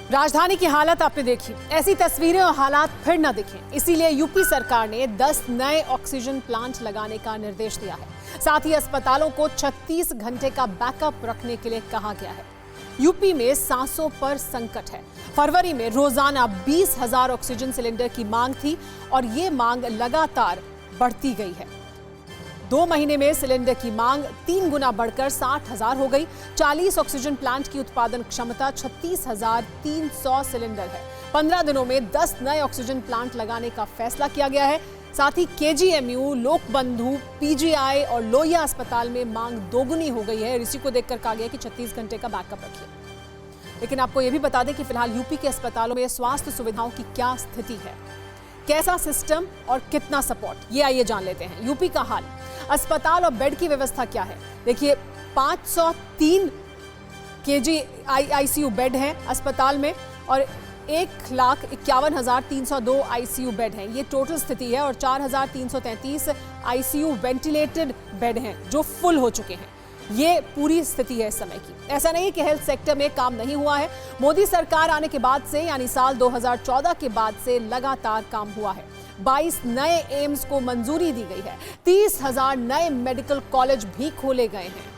राजधानी की हालत आपने देखी, ऐसी तस्वीरें और हालात फिर न दिखें, इसीलिए यूपी सरकार ने 10 नए ऑक्सीजन प्लांट लगाने का निर्देश दिया है। साथ ही अस्पतालों को 36 घंटे का बैकअप रखने के लिए कहा गया है। यूपी में सांसों पर संकट है। फरवरी में रोजाना 20,000 ऑक्सीजन सिलेंडर की मांग थी और ये मांग लगातार बढ़ती गई है। 2 महीने में सिलेंडर की मांग 3 गुना बढ़कर 60,000 हो गई। 40 ऑक्सीजन प्लांट की उत्पादन क्षमता 36,300 सिलेंडर है। 15 दिनों में 10 नए ऑक्सीजन प्लांट लगाने का फैसला किया गया है। साथ ही केजीएमयू, लोकबंधु, पीजीआई और लोहिया अस्पताल में मांग दोगुनी हो गई है। इसी को देखकर कहा गया कि 36 घंटे का बैकअप रखिए। लेकिन आपको यह भी बता दें कि फिलहाल यूपी के अस्पतालों में स्वास्थ्य सुविधाओं की क्या स्थिति है, कैसा सिस्टम और कितना सपोर्ट, ये आइए जान लेते हैं। यूपी का हाल, अस्पताल और बेड की व्यवस्था क्या है। देखिए, 503 केजी आईसीयू बेड हैं अस्पताल में और 1,51,302 आईसीयू बेड हैं। ये टोटल स्थिति है और 4,333 आईसीयू वेंटिलेटेड बेड हैं जो फुल हो चुके हैं। ये पूरी स्थिति है इस समय की। ऐसा नहीं कि हेल्थ सेक्टर में काम नहीं हुआ है। मोदी सरकार आने के बाद से, यानी साल 2014 के बाद से लगातार काम हुआ है। 22 नए एम्स को मंजूरी दी गई है। 30,000 नए मेडिकल कॉलेज भी खोले गए हैं।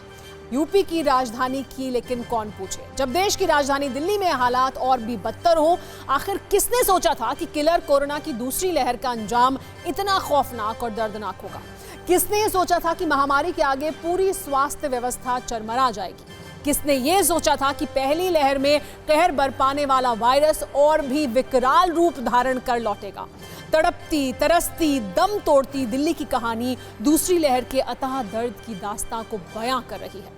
यूपी की राजधानी की लेकिन कौन पूछे, जब देश की राजधानी दिल्ली में हालात और भी बदतर हो। आखिर किसने सोचा था कि किलर कोरोना की दूसरी लहर का अंजाम इतना खौफनाक और दर्दनाक होगा। किसने ये सोचा था कि महामारी के आगे पूरी स्वास्थ्य व्यवस्था चरमरा जाएगी। किसने ये सोचा था कि पहली लहर में कहर बरपाने वाला वायरस और भी विकराल रूप धारण कर लौटेगा। तड़पती, तरसती, दम तोड़ती दिल्ली की कहानी दूसरी लहर के अथाह दर्द की दास्तां को बयां कर रही है।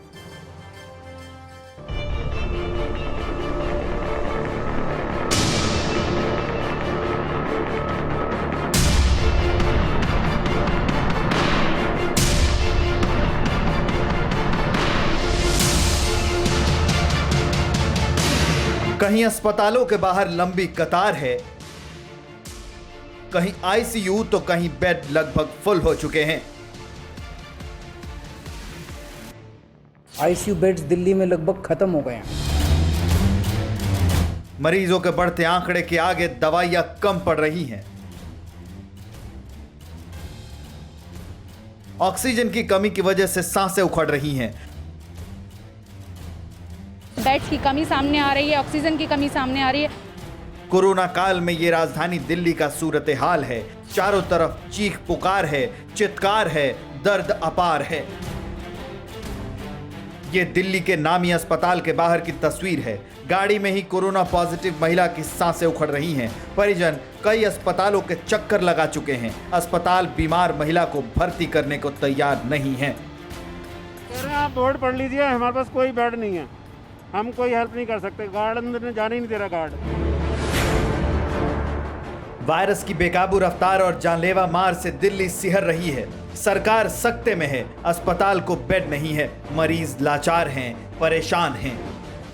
कहीं अस्पतालों के बाहर लंबी कतार है, कहीं आईसीयू तो कहीं बेड लगभग फुल हो चुके हैं। आईसीयू बेड्स दिल्ली में लगभग खत्म हो गए हैं। मरीजों के बढ़ते आंकड़े के आगे दवाइयां कम पड़ रही हैं। ऑक्सीजन की कमी की वजह से सांसें उखड़ रही हैं। बेड्स की कमी सामने आ रही है, ऑक्सीजन की कमी सामने आ रही है। कोरोना काल में ये राजधानी दिल्ली का सूरत हाल है। चारों तरफ चीख पुकार है, चित्कार है, दर्द अपार है। ये दिल्ली के नामी अस्पताल के बाहर की तस्वीर है। गाड़ी में ही कोरोना पॉजिटिव महिला की सांसें उखड़ रही हैं। परिजन कई अस्पतालों के चक्कर लगा चुके हैं। अस्पताल बीमार महिला को भर्ती करने को तैयार नहीं है। कह रहे हैं आप बोर्ड पढ़ लीजिए, हमारे पास कोई बेड नहीं है, हम कोई हेल्प नहीं कर सकते। गार्ड अंदर जाने ही नहीं दे रहा गार्ड। वायरस की बेकाबू रफ्तार और जानलेवा मार से दिल्ली सिहर रही है। सरकार सख्ते में है, अस्पताल को बेड नहीं है, मरीज लाचार हैं, परेशान हैं।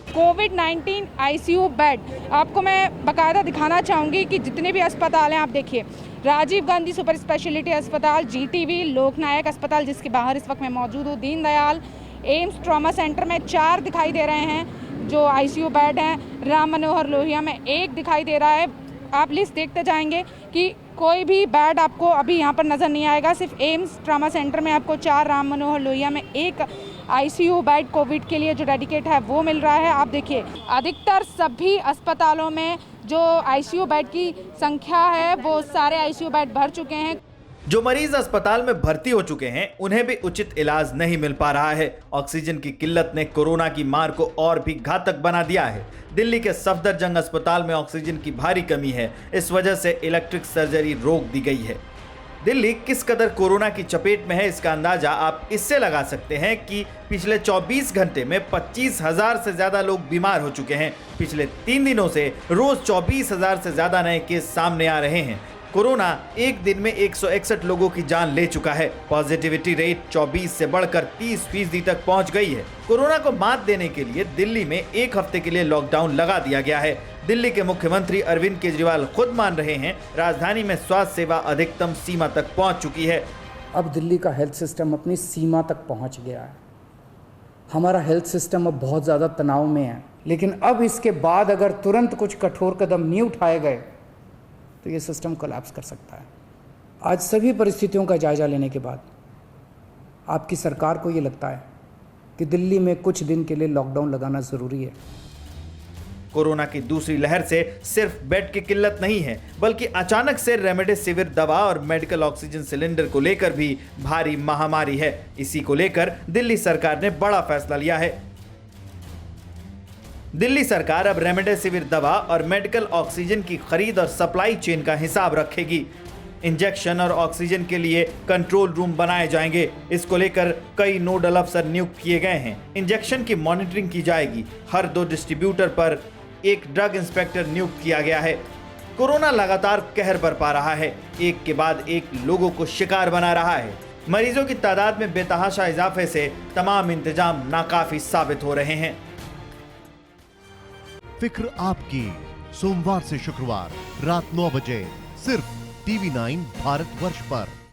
कोविड-19 आईसीयू बेड आपको मैं बकायदा दिखाना चाहूँगी कि जितने भी अस्पताल हैं आप देखिए, राजीव गांधी सुपर स्पेशलिटी अस्पताल, जीटीवी, लोकनायक अस्पताल जिसके बाहर इस वक्त मैं मौजूद हूँ, दीनदयाल, एम्स ट्रॉमा सेंटर में 4 दिखाई दे रहे हैं जो आईसीयू बेड हैं। राम मनोहर लोहिया में 1 दिखाई दे रहा है। आप लिस्ट देखते जाएंगे कि कोई भी बेड आपको अभी यहाँ पर नज़र नहीं आएगा। सिर्फ एम्स ट्रॉमा सेंटर में आपको 4, राम मनोहर लोहिया में 1 आईसीयू बेड कोविड के लिए जो डेडिकेट है वो मिल रहा है। आप देखिए, अधिकतर सभी अस्पतालों में जो आईसीयू बेड की संख्या है वो सारे आईसीयू बेड भर चुके हैं। जो मरीज अस्पताल में भर्ती हो चुके हैं उन्हें भी उचित इलाज नहीं मिल पा रहा है। ऑक्सीजन की किल्लत ने कोरोना की मार को और भी घातक बना दिया है। दिल्ली के सफदरजंग अस्पताल में ऑक्सीजन की भारी कमी है। इस वजह से इलेक्ट्रिक सर्जरी रोक दी गई है। दिल्ली किस कदर कोरोना की चपेट में है इसका अंदाजा आप इससे लगा सकते हैं कि पिछले 24 घंटे में 25,000 से ज्यादा लोग बीमार हो चुके हैं। पिछले 3 दिनों से रोज 24,000 से ज्यादा नए केस सामने आ रहे हैं। कोरोना एक दिन में 161 लोगों की जान ले चुका है। पॉजिटिविटी रेट 24 से बढ़कर 30% तक पहुंच गई है। कोरोना को मात देने के लिए दिल्ली में 1 हफ्ते के लिए लॉकडाउन लगा दिया गया है। दिल्ली के मुख्यमंत्री अरविंद केजरीवाल खुद मान रहे हैं राजधानी में स्वास्थ्य सेवा अधिकतम सीमा तक पहुंच चुकी है। अब दिल्ली का हेल्थ सिस्टम अपनी सीमा तक पहुंच गया है। हमारा हेल्थ सिस्टम अब बहुत ज़्यादा तनाव में है। लेकिन अब इसके बाद अगर तुरंत कुछ कठोर कदम नहीं उठाए गए तो ये सिस्टम कोलैप्स कर सकता है। आज सभी परिस्थितियों का जायजा लेने के बाद आपकी सरकार को ये लगता है कि दिल्ली में कुछ दिन के लिए लॉकडाउन लगाना ज़रूरी है। कोरोना की दूसरी लहर से सिर्फ बेड की किल्लत नहीं है, बल्कि अचानक से रेमडेसिविर दवा और मेडिकल ऑक्सीजन सिलेंडर को लेकर भी भारी महामारी है। इसी को लेकर दिल्ली सरकार ने बड़ा फैसला लिया है। दिल्ली सरकार अब रेमडेसिविर दवा और मेडिकल ऑक्सीजन की खरीद और सप्लाई चेन का हिसाब रखेगी। इंजेक्शन और ऑक्सीजन के लिए कंट्रोल रूम बनाए जाएंगे। इसको लेकर कई नोडल अफसर नियुक्त किए गए हैं। इंजेक्शन की मॉनिटरिंग की जाएगी। हर 2 डिस्ट्रीब्यूटर पर एक ड्रग इंस्पेक्टर नियुक्त किया गया है। कोरोना लगातार कहर बरपा रहा है, एक के बाद एक लोगों को शिकार बना रहा है। मरीजों की तादाद में बेतहाशा इजाफे से तमाम इंतजाम नाकाफी साबित हो रहे हैं। फिक्र आपकी, सोमवार से शुक्रवार रात 9 बजे सिर्फ TV9 भारतवर्ष पर।